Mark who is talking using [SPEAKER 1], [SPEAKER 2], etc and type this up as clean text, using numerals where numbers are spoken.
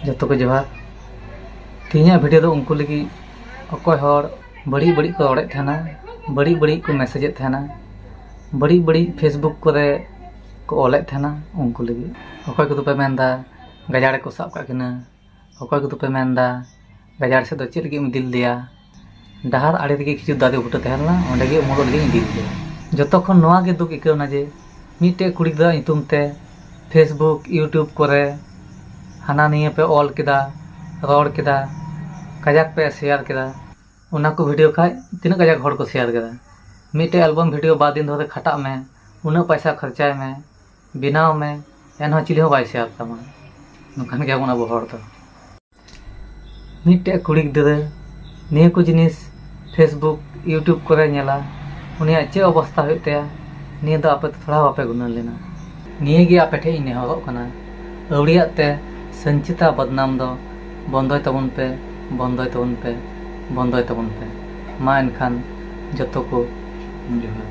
[SPEAKER 1] जतो को जोहार तीना वीडियो दो उनको लगी अकोय हर बड़ी बड़ी को रड़े थाना बड़ी बड़ी को मैसेज थाना बड़ी बड़ी फेसबुक करे को ओले थाना उनको लगी अकोय को पे मेंदा गजाड़े को साब का किना अकोय को पे मेंदा गजाड़ से दो चेद लगी दिल दिया डहार आड़े लगी किछु दादे बुटा तहलना ओंडे गे मोड़ लगी दिल दिया जतो खन नोआ गे दुख इकौना जे मिटे कुड़ी दा इतुम ते फेसबुक यूट्यूब करे हाना निये पे ऑल केदा रोड केदा कजाक पे शेयर केदा उना को वीडियो खाय तीना कजाक हड़ को शेयर केदा मिटे एल्बम वीडियो बाद दिन धरे खटा में उना पैसा खर्चाय में बिनाव में एनहो चिली हो बाय शेयर तमा नोखान गे बना बहर तो मिटे कुड़ी गिदरे निये को जिनिस फेसबुक यूट्यूब करे नेला उनिया चे अवस्था होते निये दो आपे थोड़ा बापे गुण लेना निये गे आपे ठे नेहरो कना अवड़िया ते संचिता बदनाम दो बंदोय तबन पे बंदोय तबन पे बंदोय तबन पे मा एनखान जतो को जोहार।